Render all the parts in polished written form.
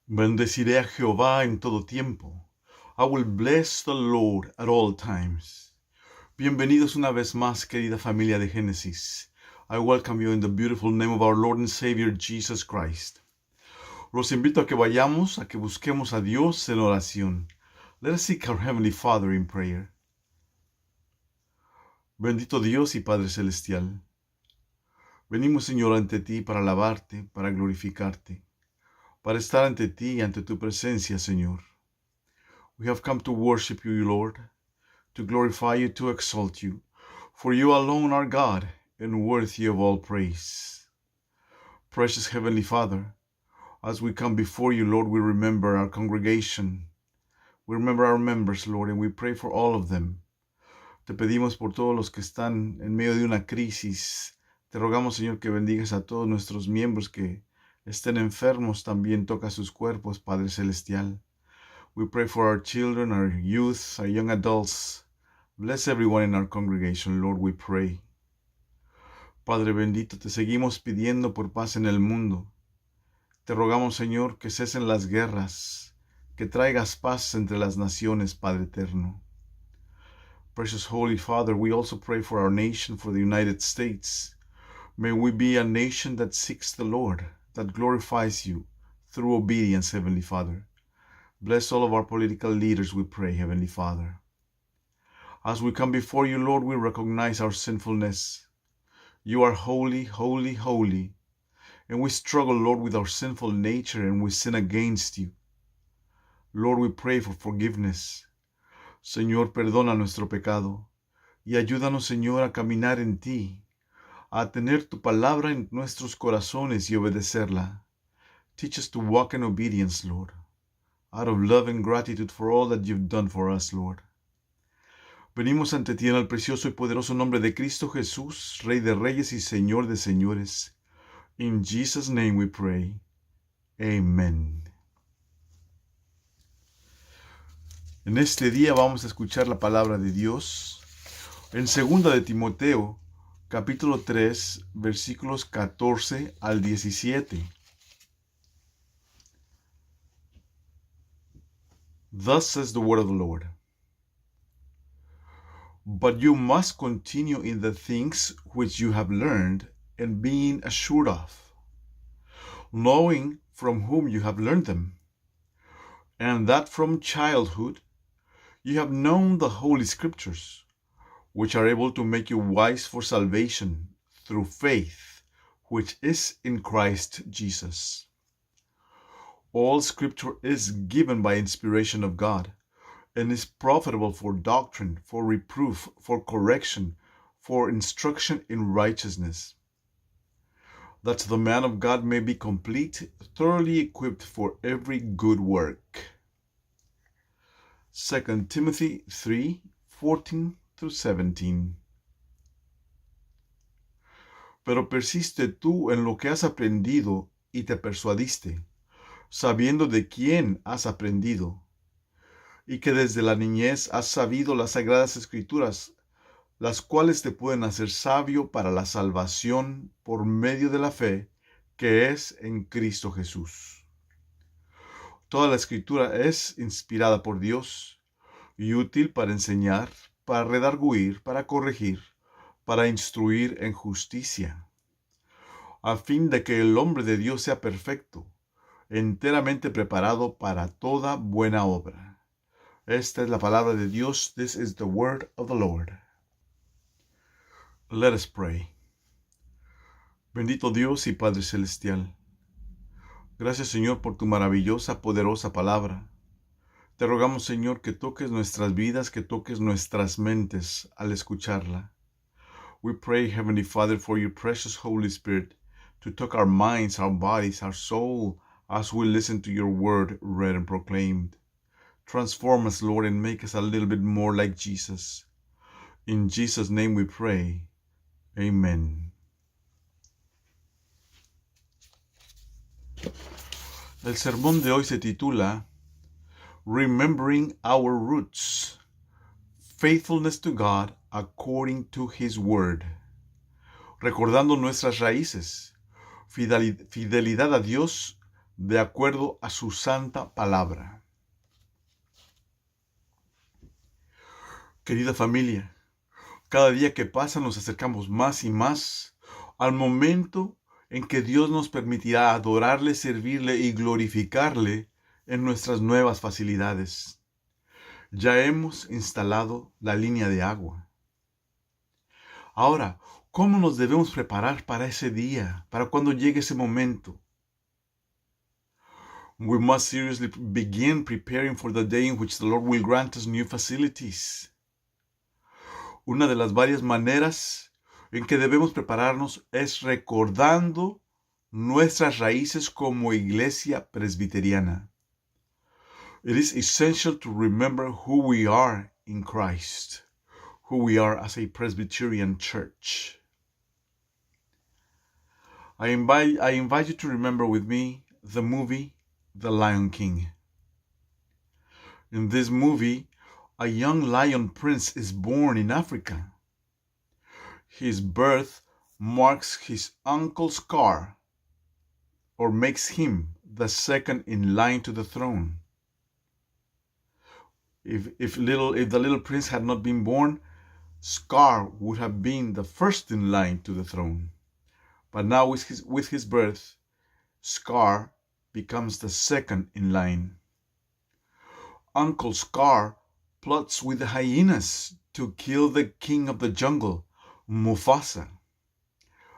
Bendeciré a Jehová en todo tiempo. I will bless the Lord at all times. Bienvenidos una vez más, querida familia de Génesis. I welcome you in the beautiful name of our Lord and Savior Jesus Christ. Los invito a que vayamos, a que busquemos a Dios en oración. Let us seek our Heavenly Father in prayer. Bendito Dios y Padre Celestial. Venimos, Señor, ante ti para alabarte, para glorificarte, para estar ante ti y ante tu presencia, Señor. We have come to worship you, Lord, to glorify you, to exalt you, for you alone are God and worthy of all praise. Precious Heavenly Father, as we come before you, Lord, we remember our congregation. We remember our members, Lord, and we pray for all of them. Te pedimos por todos los que están en medio de una crisis. Te rogamos, Señor, que bendigas a todos nuestros miembros que estén enfermos. También toca sus cuerpos, Padre Celestial. We pray for our children, our youth, our young adults. Bless everyone in our congregation, Lord, we pray. Padre bendito, te seguimos pidiendo por paz en el mundo. Te rogamos, Señor, que cesen las guerras, que traigas paz entre las naciones, Padre eterno. Precious Holy Father, we also pray for our nation, for the United States. May we be a nation that seeks the Lord, that glorifies you through obedience, Heavenly Father. Bless all of our political leaders, we pray, Heavenly Father. As we come before you, Lord, we recognize our sinfulness. You are holy, holy, holy. And we struggle, Lord, with our sinful nature and we sin against you. Lord, we pray for forgiveness. Señor, perdona nuestro pecado y ayúdanos, Señor, a caminar en ti, a tener tu palabra en nuestros corazones y obedecerla. Teach us to walk in obedience, Lord, out of love and gratitude for all that you've done for us, Lord. Venimos ante ti en el precioso y poderoso nombre de Cristo Jesús, Rey de Reyes y Señor de Señores. In Jesus' name we pray. Amen. En este día vamos a escuchar la palabra de Dios en 2 de Timoteo, capítulo 3, versículos 14 al 17. Thus says the word of the Lord. But you must continue in the things which you have learned and being assured of, knowing from whom you have learned them, and that from childhood you have known the Holy Scriptures, which are able to make you wise for salvation through faith, which is in Christ Jesus. All Scripture is given by inspiration of God, and is profitable for doctrine, for reproof, for correction, for instruction in righteousness, that the man of God may be complete, thoroughly equipped for every good work. 2 Timothy 3, 14 through 17. Pero persiste tú en lo que has aprendido y te persuadiste, sabiendo de quién has aprendido, y que desde la niñez has sabido las sagradas escrituras, las cuales te pueden hacer sabio para la salvación por medio de la fe que es en Cristo Jesús. Toda la escritura es inspirada por Dios y útil para enseñar, para redarguir, para corregir, para instruir en justicia, a fin de que el hombre de Dios sea perfecto, enteramente preparado para toda buena obra. Esta es la palabra de Dios. This is the word of the Lord. Let us pray. Bendito Dios y Padre Celestial, gracias, Señor, por tu maravillosa, poderosa palabra. Te rogamos, Señor, que toques nuestras vidas, que toques nuestras mentes al escucharla. We pray, Heavenly Father, for your precious Holy Spirit to touch our minds, our bodies, our soul, as we listen to your word read and proclaimed. Transform us, Lord, and make us a little bit more like Jesus. In Jesus' name we pray. Amen. El sermón de hoy se titula Remembering Our Roots, Faithfulness to God According to His Word. Recordando nuestras raíces, fidelidad a Dios de acuerdo a su santa palabra. Querida familia, cada día que pasa nos acercamos más y más al momento en que Dios nos permitirá adorarle, servirle y glorificarle en nuestras nuevas facilidades. Ya hemos instalado la línea de agua. Ahora, ¿cómo nos debemos preparar para ese día, para cuando llegue ese momento? We must seriously begin preparing for the day in which the Lord will grant us new facilities. Una de las varias maneras en que debemos prepararnos es recordando nuestras raíces como iglesia presbiteriana. It is essential to remember who we are in Christ, who we are as a Presbyterian church. I invite you to remember with me the movie The Lion King. In this movie, a young lion prince is born in Africa. His birth marks his uncle Scar, or makes him the second in line to the throne. If the little prince had not been born, Scar would have been the first in line to the throne. But now with his birth, Scar becomes the second in line. Uncle Scar plots with the hyenas to kill the king of the jungle, Mufasa,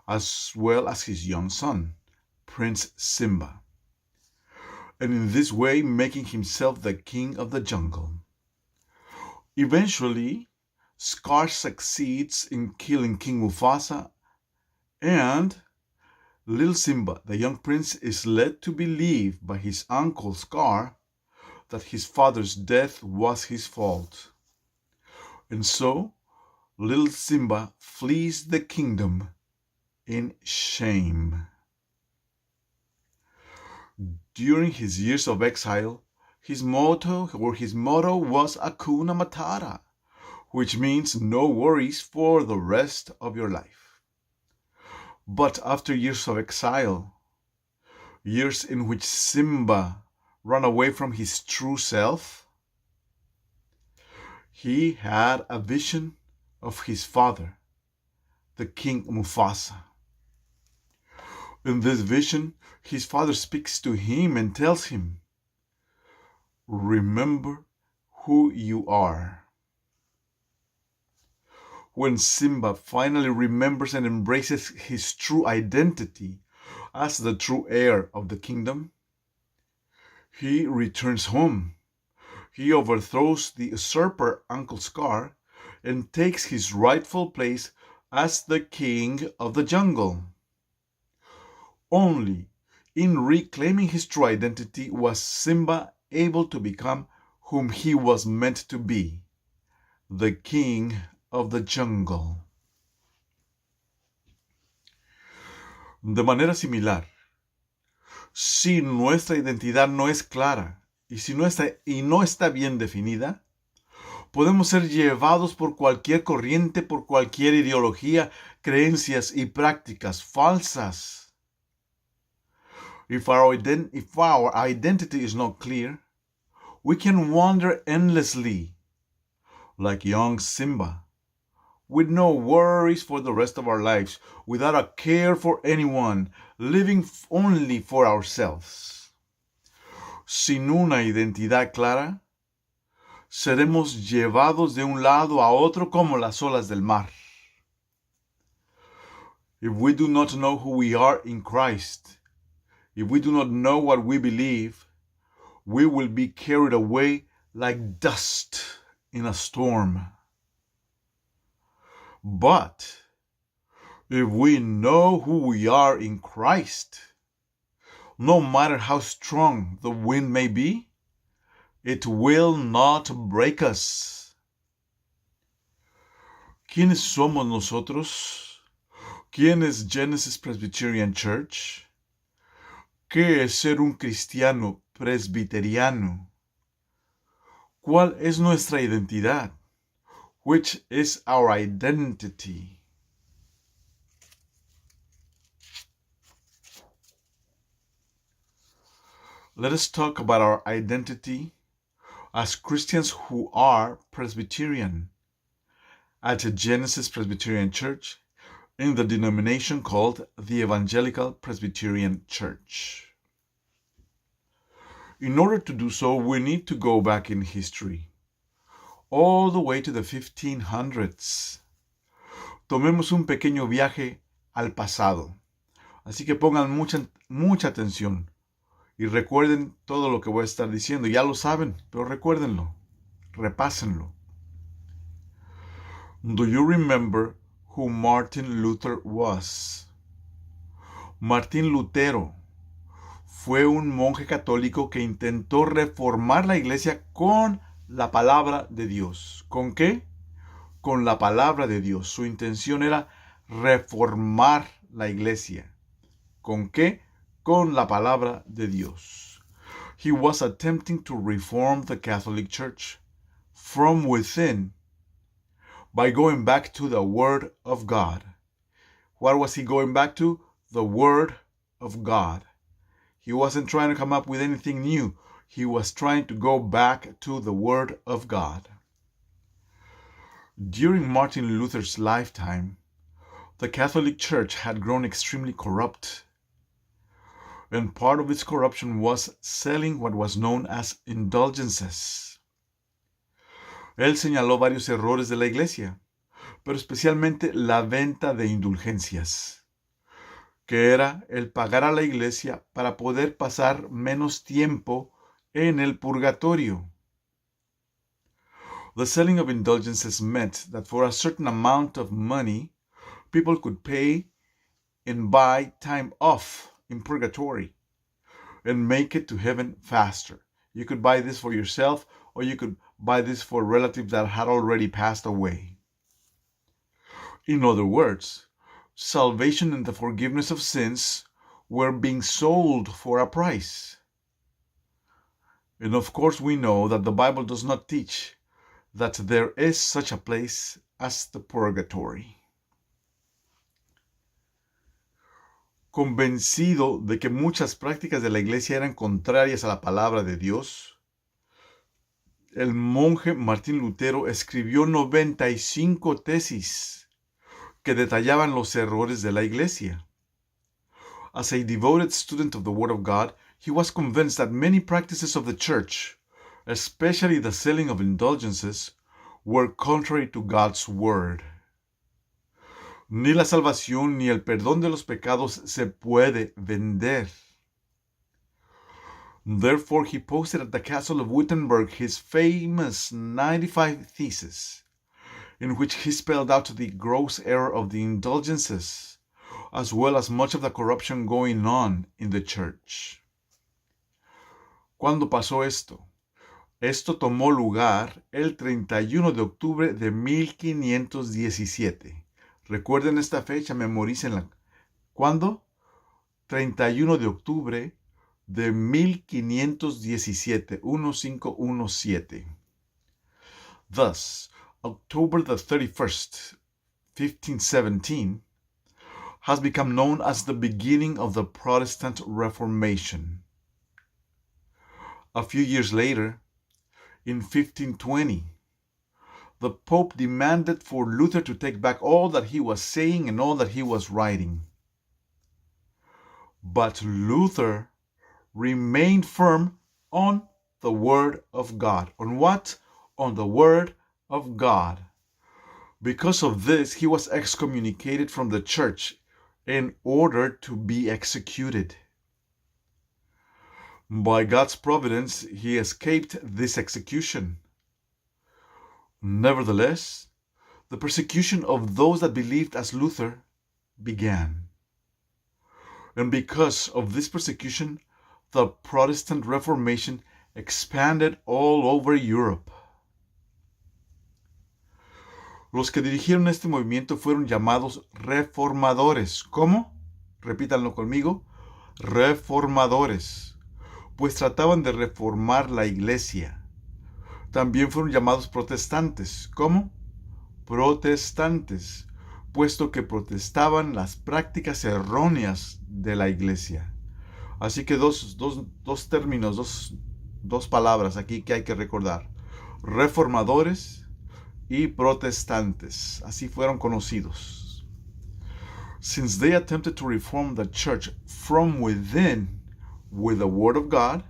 as well as his young son, Prince Simba, and in this way making himself the king of the jungle. Eventually, Scar succeeds in killing King Mufasa, and little Simba, the young prince, is led to believe by his uncle Scar that his father's death was his fault. And so, little Simba flees the kingdom in shame. During his years of exile, his motto was Hakuna Matata, which means no worries for the rest of your life. But after years of exile, years in which Simba ran away from his true self, he had a vision of his father, the King Mufasa. In this vision, his father speaks to him and tells him, "Remember who you are." When Simba finally remembers and embraces his true identity as the true heir of the kingdom, he returns home. He overthrows the usurper Uncle Scar and takes his rightful place as the king of the jungle. Only in reclaiming his true identity was Simba able to become whom he was meant to be, the king of the jungle. De manera similar, si nuestra identidad no es clara y si no está bien definida, podemos ser llevados por cualquier corriente, por cualquier ideología, creencias y prácticas falsas. If our identity is not clear, we can wander endlessly, like young Simba, with no worries for the rest of our lives, without a care for anyone, living only for ourselves. Sin una identidad clara, seremos llevados de un lado a otro como las olas del mar. If we do not know who we are in Christ, if we do not know what we believe, we will be carried away like dust in a storm. But if we know who we are in Christ, no matter how strong the wind may be, it will not break us. ¿Quiénes somos nosotros? ¿Quién es Genesis Presbyterian Church? ¿Qué es ser un cristiano presbiteriano? ¿Cuál es nuestra identidad? Which is our identity? let us talk about our identity as Christians who are Presbyterian at Genesis Presbyterian Church in the denomination called the Evangelical Presbyterian Church. In order to do so, we need to go back in history, all the way to the 1500s. Tomemos un pequeño viaje al pasado. Así que pongan mucha atención y recuerden todo lo que voy a estar diciendo. Ya lo saben, pero recuérdenlo, repásenlo. Do you remember who Martin Luther was? Martín Lutero fue un monje católico que intentó reformar la iglesia con la palabra de Dios. ¿Con qué? Con la palabra de Dios. Su intención era reformar la iglesia. ¿Con qué? Con la palabra de Dios. He was attempting to reform the Catholic Church from within by going back to the Word of God. What was he going back to? The Word of God. He wasn't trying to come up with anything new. He was trying to go back to the Word of God. During Martin Luther's lifetime, the Catholic Church had grown extremely corrupt. And part of its corruption was selling what was known as indulgences. Él señaló varios errores de la iglesia, pero especialmente la venta de indulgencias, que era el pagar a la iglesia para poder pasar menos tiempo en el purgatorio. The selling of indulgences meant that for a certain amount of money, people could pay and buy time off in purgatory and make it to heaven faster. You could buy this for yourself, or you could buy this for relatives that had already passed away. In other words, salvation and the forgiveness of sins were being sold for a price. And of course we know that the Bible does not teach that there is such a place as the purgatory. Convencido de que muchas prácticas de la iglesia eran contrarias a la palabra de Dios, el monje Martín Lutero escribió 95 tesis que detallaban los errores de la iglesia. As a devoted student of the Word of God, he was convinced that many practices of the church, especially the selling of indulgences, were contrary to God's Word. Ni la salvación ni el perdón de los pecados se puede vender. Therefore, he posted at the Castle of Wittenberg his famous 95 Theses, in which he spelled out the gross error of the indulgences, as well as much of the corruption going on in the church. ¿Cuándo pasó esto? Esto tomó lugar el 31 de octubre de 1517. Recuerden esta fecha, memorícenla. ¿Cuándo? 31 de octubre de 1517, 1517. Thus, October the 31st, 1517, has become known as the beginning of the Protestant Reformation. A few years later, in 1520, the Pope demanded for Luther to take back all that he was saying and all that he was writing. But Luther remained firm on the Word of God. On what? On the Word of God. Because of this, he was excommunicated from the church in order to be executed. By God's providence, he escaped this execution. Nevertheless, the persecution of those that believed as Luther began. And because of this persecution, the Protestant Reformation expanded all over Europe. Los que dirigieron este movimiento fueron llamados reformadores. ¿Cómo? Repítanlo conmigo. Reformadores. Pues trataban de reformar la iglesia. También fueron llamados protestantes. ¿Cómo? Protestantes, puesto que protestaban las prácticas erróneas de la iglesia. Así que dos términos, dos palabras aquí que hay que recordar. Reformadores y protestantes. Así fueron conocidos. Since they attempted to reform the church from within with the word of God,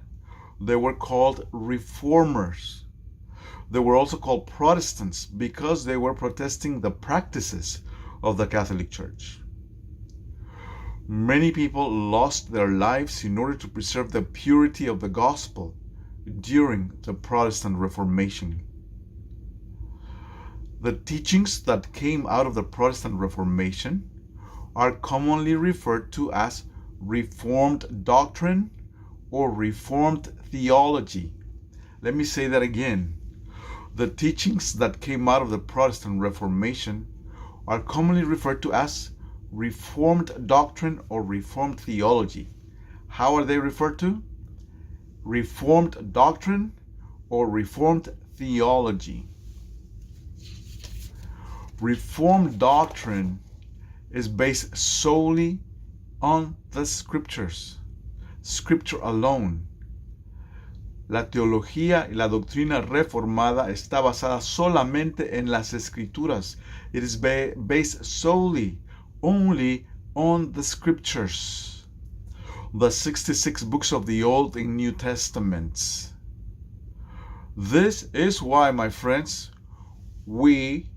they were called reformers. They were also called Protestants because they were protesting the practices of the Catholic Church. Many people lost their lives in order to preserve the purity of the gospel during the Protestant Reformation. The teachings that came out of the Protestant Reformation are commonly referred to as Reformed doctrine or Reformed theology. Let me say that again. The teachings that came out of the Protestant Reformation are commonly referred to as Reformed doctrine or Reformed theology. How are they referred to? Reformed doctrine or Reformed theology. Reformed doctrine is based solely on the scriptures, scripture alone. La teología y la doctrina reformada está basada solamente en las escrituras. It is based solely, only on the scriptures. The 66 books of the Old and New Testaments. This is why, my friends, we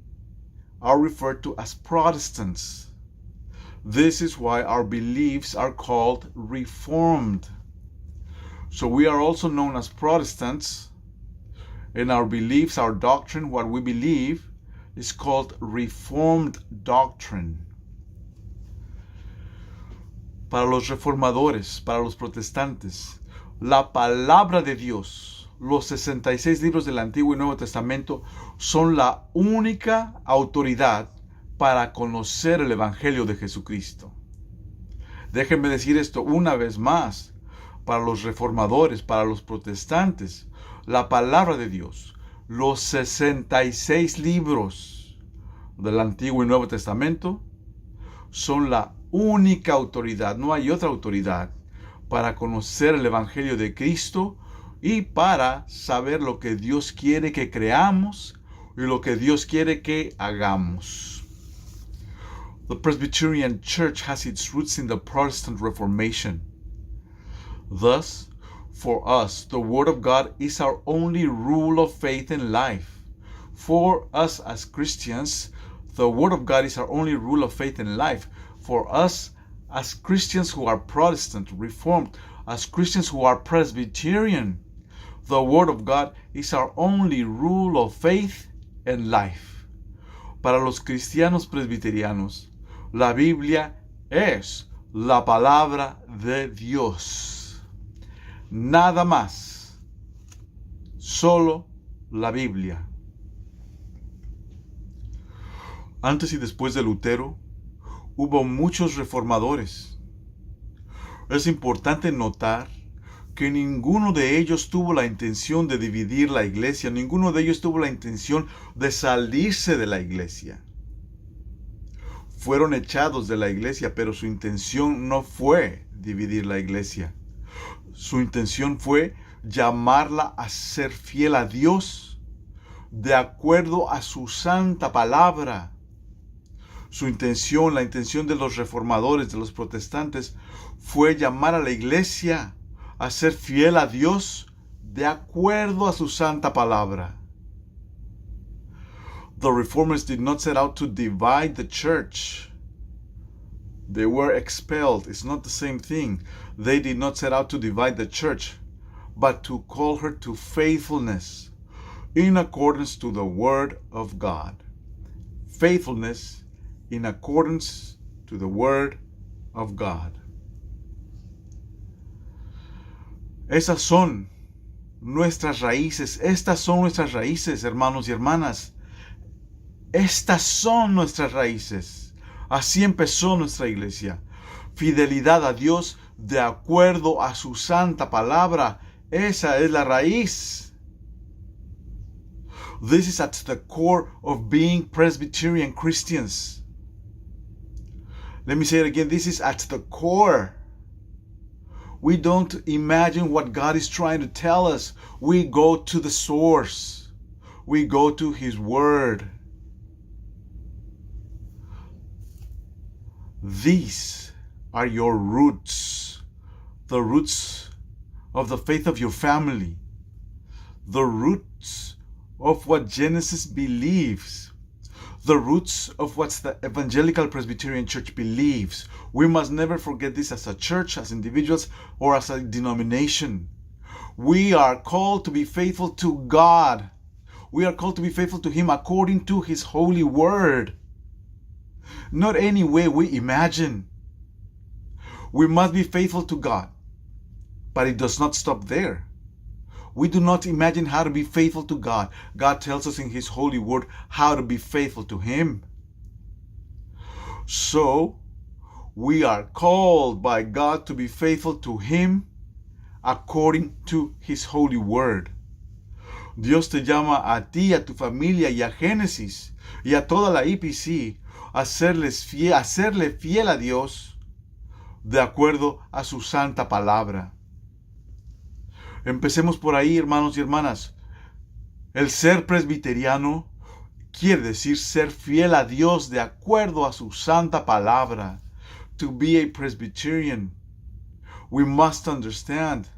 are referred to as Protestants. This is why our beliefs are called Reformed. So we are also known as Protestants. In our beliefs, our doctrine, what we believe, is called Reformed doctrine. Para los reformadores, para los protestantes, la palabra de Dios, los 66 libros del Antiguo y Nuevo Testamento, son la única autoridad para conocer el Evangelio de Jesucristo. Déjenme decir esto una vez más. Para los reformadores, para los protestantes, la palabra de Dios, los 66 libros del Antiguo y Nuevo Testamento, son la única autoridad, no hay otra autoridad para conocer el Evangelio de Cristo y para saber lo que Dios quiere que creamos y lo que Dios quiere que hagamos. The Presbyterian Church has its roots in the Protestant Reformation. Thus, for us, the Word of God is our only rule of faith in life. For us as Christians, the Word of God is our only rule of faith in life. For us as Christians who are Protestant, Reformed, as Christians who are Presbyterian, the Word of God is our only rule of faith and life. Para los cristianos presbiterianos, la Biblia es la palabra de Dios. Nada más, solo la Biblia. Antes y después de Lutero, hubo muchos reformadores. Es importante notar que ninguno de ellos tuvo la intención de dividir la iglesia, ninguno de ellos tuvo la intención de salirse de la iglesia. Fueron echados de la iglesia, pero su intención no fue dividir la iglesia. Su intención fue llamarla a ser fiel a Dios de acuerdo a su santa palabra. Su intención, la intención de los reformadores, de los protestantes, fue llamar a la iglesia a ser fiel a Dios de acuerdo a su santa palabra. The reformers did not set out to divide the church. They were expelled. It's not the same thing. They did not set out to divide the church, but to call her to faithfulness in accordance to the word of God. Faithfulness in accordance to the word of God. Esas son nuestras raíces. Estas son nuestras raíces, hermanos y hermanas. Estas son nuestras raíces. Así empezó nuestra iglesia. Fidelidad a Dios de acuerdo a su santa palabra. Esa es la raíz. This is at the core of being Presbyterian Christians. Let me say it again. This is at the core. We don't imagine what God is trying to tell us. We go to the source. We go to His Word. These are your roots, the roots of the faith of your family, the roots of what Genesis believes, the roots of what the Evangelical Presbyterian Church believes. We must never forget this as a church, as individuals, or as a denomination. We are called to be faithful to God. We are called to be faithful to Him according to His holy word. Not any way we imagine. We must be faithful to God, but it does not stop there. We do not imagine how to be faithful to God. God tells us in His holy word how to be faithful to Him. So, we are called by God to be faithful to Him according to His holy word. Dios te llama a ti, a tu familia y a Génesis y a toda la IPC a serle fiel a Dios de acuerdo a su santa palabra. Empecemos por ahí, hermanos y hermanas. El ser presbiteriano quiere decir ser fiel a Dios de acuerdo a su santa palabra. To be a Presbyterian, we must understand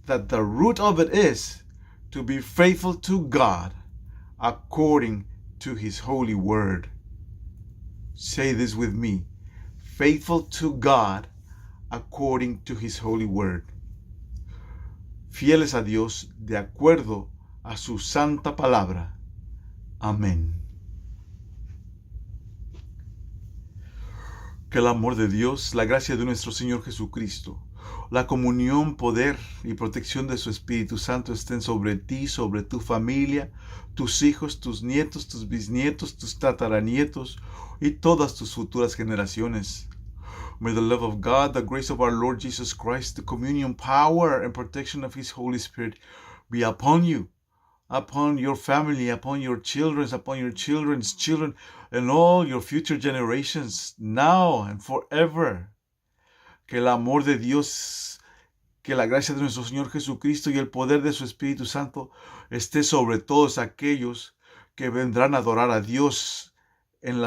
that the root of it is to be faithful to God according to His holy word. Say this with me. Faithful to God according to His holy word. Fieles a Dios de acuerdo a su santa palabra. Amén. Que el amor de Dios, la gracia de nuestro Señor Jesucristo, la comunión, poder y protección de su Espíritu Santo estén sobre ti, sobre tu familia, tus hijos, tus nietos, tus bisnietos, tus tataranietos y todas tus futuras generaciones. May the love of God, the grace of our Lord Jesus Christ, the communion, power, and protection of His Holy Spirit be upon you, upon your family, upon your children, upon your children's children, and all your future generations, now and forever. Que el amor de Dios, que la gracia de nuestro Señor Jesucristo y el poder de su Espíritu Santo esté sobre todos aquellos que vendrán a adorar a Dios en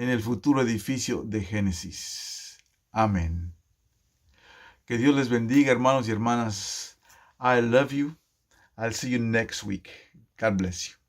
el futuro edificio de Génesis. Amén. Que Dios les bendiga, hermanos y hermanas. I love you. I'll see you next week. God bless you.